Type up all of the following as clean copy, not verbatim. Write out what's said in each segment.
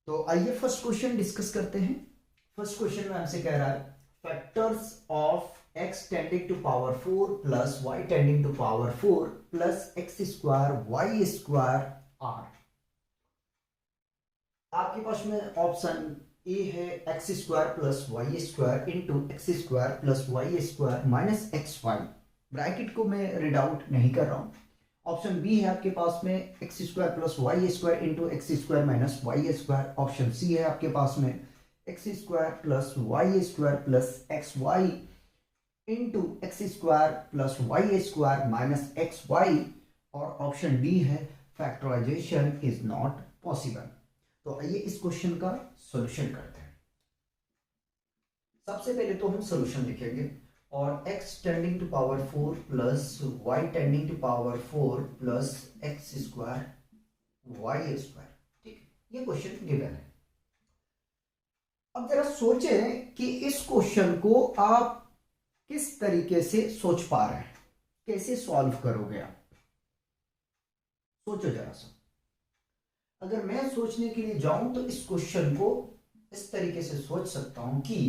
तो आइए first question discuss करते हैं। फर्स्ट क्वेश्चन में हमसे कह रहा है factors of x tending to power 4 plus y tending to power 4 plus x square y square are. आपके पास में ऑप्शन ए है x square plus y square into x square plus y square minus x y. Bracket को मैं read out नहीं कर रहा हूं। ऑप्शन बी है आपके पास में x square plus y square into x square minus y square. Option C है आपके पास में x square plus y square plus x y into x square plus y square minus x y. और option D है factorization is not possible. तो आइए इस question का सॉल्यूशन करते हैं। सबसे पहले तो हम सॉल्यूशन लिखेंगे और x tending to power 4 plus y tending to power 4 plus x square y square. ठीक है, ये क्वेश्चन गिवन है। अब जरा सोचें कि इस क्वेश्चन को आप किस तरीके से सोच पा रहे हैं, कैसे सॉल्व करोगे आप। सोचो जरा सा। अगर मैं सोचने के लिए जाऊं तो इस क्वेश्चन को इस तरीके से सोच सकता हूं कि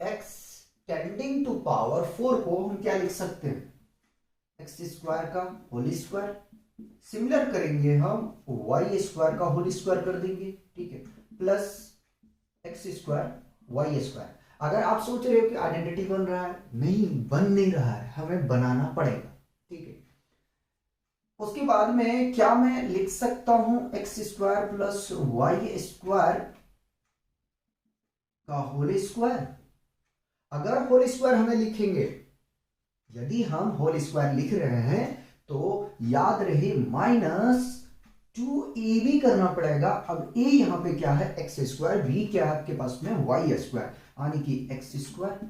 x टेंडिंग टू पावर 4 को हम क्या लिख सकते हैं, एक्स स्क्वायर का होल स्क्वायर। सिमिलर करेंगे हम वाई स्क्वायर का होल स्क्वायर कर देंगे, ठीक है, plus x square y square. अगर आप सोच रहे हो कि आइडेंटिटी बन रहा है, नहीं बन नहीं रहा है, हमें बनाना पड़ेगा। ठीक है, उसके बाद में क्या मैं लिख सकता हूं x square plus y square का होल स्क्वायर। अगर होल स्क्वायर हमें लिखेंगे, यदि हम होल स्क्वायर लिख रहे हैं तो याद रहे माइनस 2ab करना पड़ेगा। अब a यहां पे क्या है एक्स स्क्वायर, b क्या है आपके पास में वाई स्क्वायर, यानी कि x square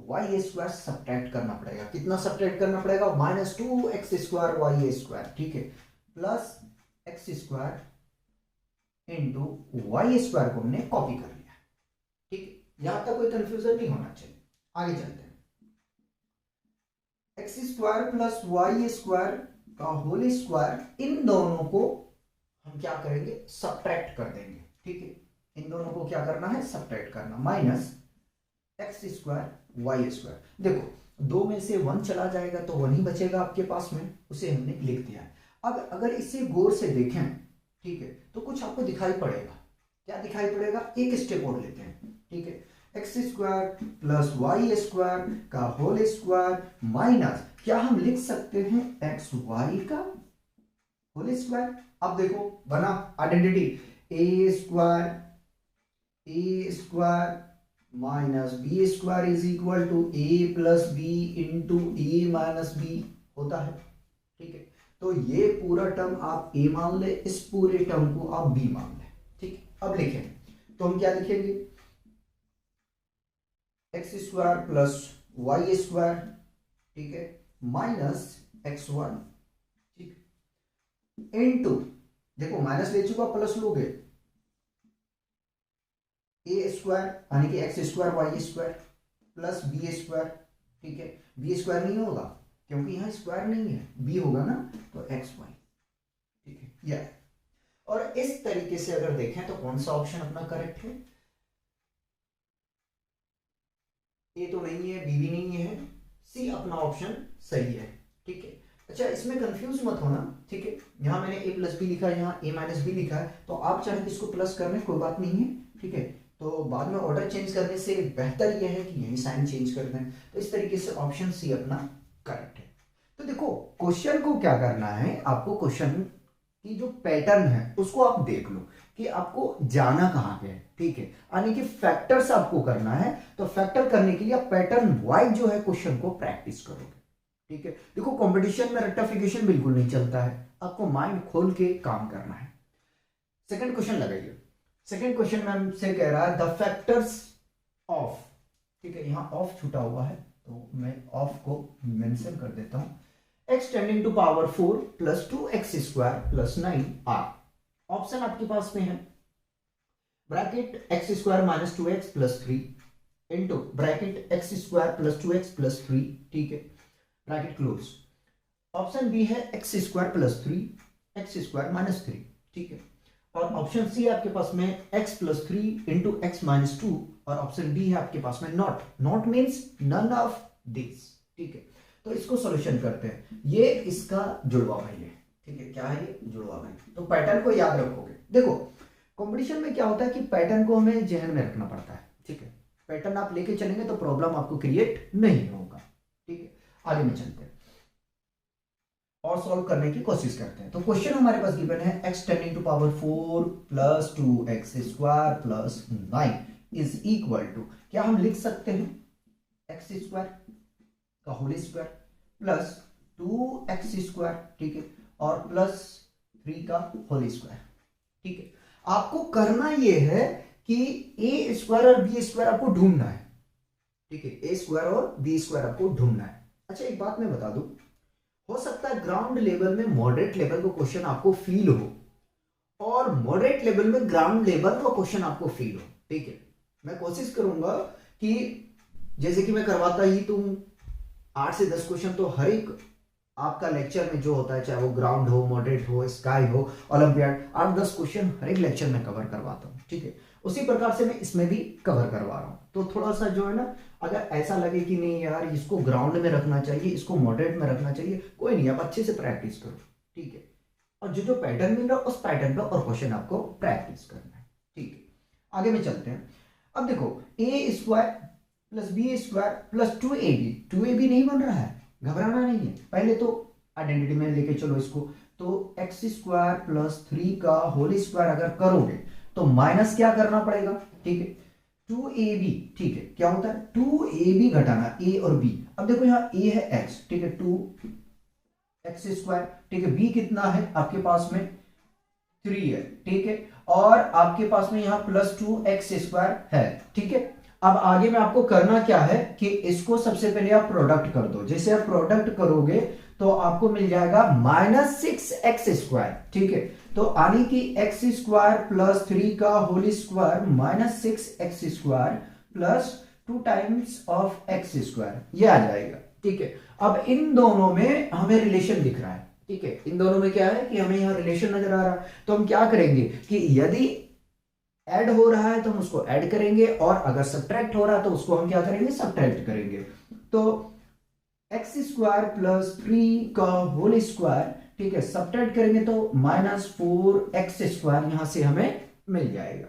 y square subtract करना पड़ेगा। कितना सब्ट्रैक्ट करना पड़ेगा, minus 2 x square y square, ठीक है, plus x square into y square को हमने कॉपी कर लिया। ठीक है, यहां तक कोई कंफ्यूजन नहीं होना चाहिए। आगे चलते हैं। X square plus y square का होल स्क्वायर, इन दोनों को हम क्या करेंगे, सब्ट्रैक्ट कर देंगे। ठीक है, इन दोनों को क्या करना है, सब्ट्रैक्ट करना। Minus x square y square. देखो दो में से 1 चला जाएगा तो 1 ही बचेगा आपके पास में, उसे हमने लिख दिया है। अब अगर इसे गौर से देखें, ठीक है, तो कुछ आपको दिखाई पड़ेगा। क्या दिखाई पड़ेगा, एक स्टेप और लेते हैं। ठीक है, x square plus y square का होल स्क्वायर माइनस क्या हम लिख सकते हैं एक्स वाई का होल स्क्वायर। अब देखो बना identity, A square minus B square is equal to A plus B into A minus B होता है। ठीक है, तो ये पूरा टर्म आप ए मान ले, इस पूरे टर्म को आप बी मान ले। ठीक है, अब लिखें तो हम क्या लिखेंगे, x square plus y square, ठीक है, माइनस एक्स वन, ठीक, इंटू, देखो माइनस ले चुका प्लस लोगे, ए स्क्वायर यानी कि x square y square plus B square. ठीक है, बी स्क्वायर नहीं होगा क्योंकि यहां स्क्वायर नहीं है, बी होगा ना, तो एक्स वाई। ठीक है, यह और इस तरीके से अगर देखें तो कौन सा ऑप्शन अपना करेक्ट है, ए तो नहीं है, बी भी नहीं है, सी अपना ऑप्शन सही है। ठीक है, अच्छा इसमें कंफ्यूज मत होना। ठीक है, यहां मैंने ए प्लस बी लिखा है, यहाँ ए माइनस बी लिखा है, तो आप चाहे इसको प्लस कर लें, कोई बात नहीं है। ठीक है, तो बाद में ऑर्डर चेंज करने से बेहतर यह है कि यही साइन चेंज कर दें। तो इस तरीके से ऑप्शन सी अपना करेक्ट है। तो देखो क्वेश्चन को क्या करना है, आपको क्वेश्चन की जो पैटर्न है उसको आप देख लो कि आपको जाना कहां पे है। ठीक है, यानी कि फैक्टर्स आपको करना है, तो फैक्टर करने के लिए आप पैटर्न वाइज जो है क्वेश्चन को प्रैक्टिस करोगे। ठीक है, देखो कंपटीशन में रेक्टिफिकेशन बिल्कुल नहीं चलता है, आपको माइंड खोल के काम करना है। सेकंड क्वेश्चन लगाइए। सेकंड क्वेश्चन में हमसे कह रहा है द फैक्टर्स ऑफ, ठीक है, यहां ऑफ छूटा हुआ है तो मैं ऑफ को मेंशन कर देता हूं, x tending to power 4 plus 2x square plus 9r। Option आपके पास में है bracket x square minus 2x plus 3 into bracket x square plus 2x plus 3, ठीक है, ब्रैकेट क्लोज। ऑप्शन बी है x square plus 3 x square minus 3, ठीक है, और ऑप्शन सी है आपके पास में x plus 3 into x minus 2, और ऑप्शन बी है आपके पास में not. Not means none of this, ठीक है। तो इसको सॉल्यूशन करते हैं। ये इसका जुड़वा भाई है, ठीक है। क्या है ये? जुड़वा भाई। तो पैटर्न को याद रखोगे। देखो कंपटीशन में क्या होता है कि पैटर्न को हमें जहन में रखना पड़ता है, ठीक है। पैटर्न आप लेके चलेंगे तो प्रॉब्लम आपको क्रिएट नहीं होगा, ठीक है। आगे में चलते हैं और सॉल्व करने की कोशिश करते हैं। तो क्वेश्चन हमारे पास गिवन है x tending to power 4 plus 2x square plus 9 is equal to, क्या हम लिख सकते हैं x स्क्वायर का whole square plus 2x square, ठीक है, और प्लस 3 का होल स्क्वायर, ठीक है। आपको करना यह है कि a स्क्वायर और b स्क्वायर आपको ढूंढना है, ठीक है। a स्क्वायर और b स्क्वायर आपको ढूंढना है। अच्छा एक बात मैं बता दूं, हो सकता है ग्राउंड लेवल में मॉडरेट लेवल का क्वेश्चन आपको फील हो और मॉडरेट लेवल में ग्राउंड लेवल का क्वेश्चन आपको फील हो, ठीक है। मैं कोशिश करूंगा कि जैसे कि मैं करवाता ही तुम 8 से 10 क्वेश्चन तो हर एक आपका लेक्चर में जो होता है, चाहे वो ग्राउंड हो, मॉडरेट हो, स्काई हो, ओलंपियाड, 8-10 क्वेश्चन हर एक लेक्चर में कवर करवाता हूँ, ठीक है। उसी प्रकार से मैं इसमें भी कवर करवा रहा हूँ। तो थोड़ा सा जो है ना, अगर ऐसा लगे कि नहीं यार इसको ग्राउंड में रखना चाहिए, इसको मॉडरेट में रखना चाहिए, कोई नहीं, आप अच्छे से प्रैक्टिस करो, ठीक है। और जो जो पैटर्न मिल रहा है उस पैटर्न पर और क्वेश्चन आपको प्रैक्टिस करना है, ठीक है। आगे में चलते हैं। अब देखो A square plus B square plus 2ab नहीं बन रहा है, घबराना नहीं है। पहले तो आइडेंटिटी में लेके चलो इसको। तो एक्स स्क्वायर प्लस 3 का होल स्क्वायर अगर करोगे तो माइनस क्या करना पड़ेगा, ठीक है, 2ab, ठीक है। क्या होता है 2ab घटाना a और b। अब देखो यहाँ a है x, ठीक है, 2x स्क्वायर, ठीक है। b कितना है आपके पास में 3 है, ठीक है, और आपके पास में यहाँ प्लस 2x स्क्वायर है, ठीक है। अब आगे में आपको करना क्या है कि इसको सबसे पहले आप प्रोडक्ट कर दो। जैसे आप प्रोडक्ट करोगे तो आपको मिल जाएगा -6x स्क्वायर, ठीक है। तो यानी कि x स्क्वायर प्लस 3 का whole square -6x square plus 2 times of x square, ये आ जाएगा, ठीक है। अब इन दोनों में हमें रिलेशन दिख रहा है, ठीक है। इन दोनों में क्या है कि हमें यहाँ रिलेशन नजर आ रहा है। तो हम क्या करेंगे कि यदि ऐड हो रहा है तो हम उसको ऐड करेंगे, और अगर सब्ट्रैक्ट हो रहा है तो उसको हम क्या करेंगे, सब्ट्रैक्ट करेंगे। तो एक्स स्क्वायर प्लस 3 का होल स्क्वायर, ठीक है, सब्ट्रैक्ट करेंगे तो -4x स्क्वायर यहां से हमें मिल जाएगा।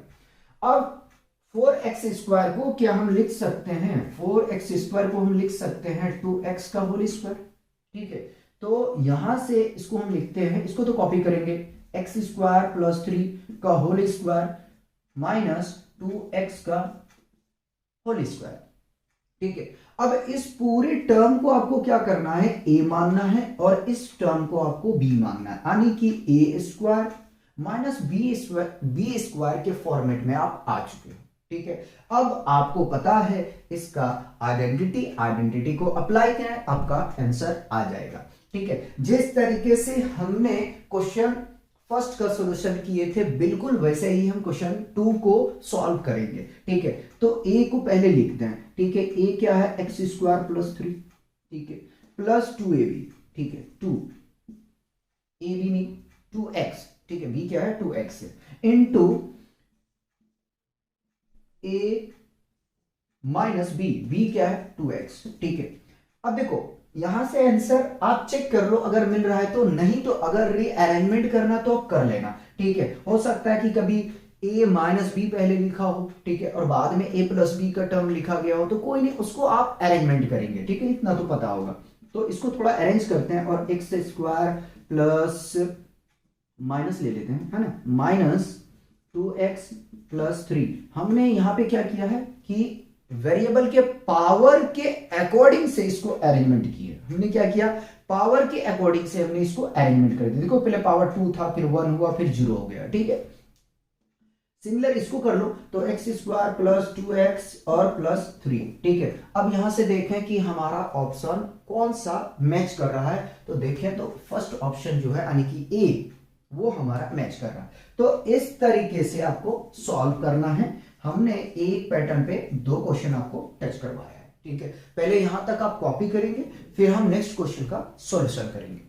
अब 4x स्क्वायर को क्या हम लिख सकते हैं, 4x स्क्वायर को हम लिख सकते हैं 2x का होल स्क्वायर, ठीक है। तो यहां से इसको हम लिखते हैं, इसको तो कॉपी करेंगे, एक्स स्क्वायर प्लस 3 का होल स्क्वायर -2x का होल स्क्वायर, ठीक है। अब इस पूरी टर्म को आपको क्या करना है, a मानना है, और इस टर्म को आपको b मानना है, यानी कि a square minus B square के फॉर्मेट में आप आ चुके हो, ठीक है। अब आपको पता है इसका आइडेंटिटी को अप्लाई करें, आपका आंसर आ जाएगा, ठीक है। जिस तरीके से हमने क्वेश्चन फर्स्ट का सॉल्यूशन किए थे बिल्कुल वैसे ही हम क्वेश्चन 2 को सॉल्व करेंगे, ठीक है। तो a को पहले लिखते हैं, ठीक है। a क्या है, एक्स स्क्वायर प्लस 3, ठीक है, प्लस 2ab, ठीक है, 2ab नहीं 2x, ठीक है, b क्या है 2x है, इंटू a माइनस b क्या है 2x, ठीक है। अब देखो यहां से आंसर आप चेक कर लो, अगर मिल रहा है तो, नहीं तो अगर रीअरेंजमेंट करना तो कर लेना, ठीक है। हो सकता है कि कभी a माइनस बी पहले लिखा हो, ठीक है, और बाद में a प्लस बी का टर्म लिखा गया हो, तो कोई नहीं, उसको आप अरेंजमेंट करेंगे, ठीक है, इतना तो पता होगा। तो इसको थोड़ा अरेंज करते हैं, और एक्स स्क्वायर प्लस माइनस ले लेते हैं, है ना, -2x प्लस 3। हमने यहां पे क्या किया है कि वेरिएबल के पावर के अकॉर्डिंग से इसको अरेंजमेंट किया। हमने क्या किया, पावर के अकॉर्डिंग से हमने इसको अरेंजमेंट कर दिया। देखो पहले पावर 2 था, फिर 1 हुआ, फिर 0 हो गया, ठीक है। सिमिलर इसको कर लो, तो एक्स स्क्वायर प्लस 2x और प्लस 3, ठीक है। अब यहां से देखें कि हमारा ऑप्शन कौन सा मैच कर रहा है, तो देखें तो फर्स्ट ऑप्शन जो है यानी कि ए, वो हमारा मैच कर रहा है। तो इस तरीके से आपको सॉल्व करना है। हमने एक पैटर्न पे 2 क्वेश्चन आपको टच करवाया है, ठीक है। पहले यहां तक आप कॉपी करेंगे, फिर हम नेक्स्ट क्वेश्चन का सॉल्यूशन करेंगे।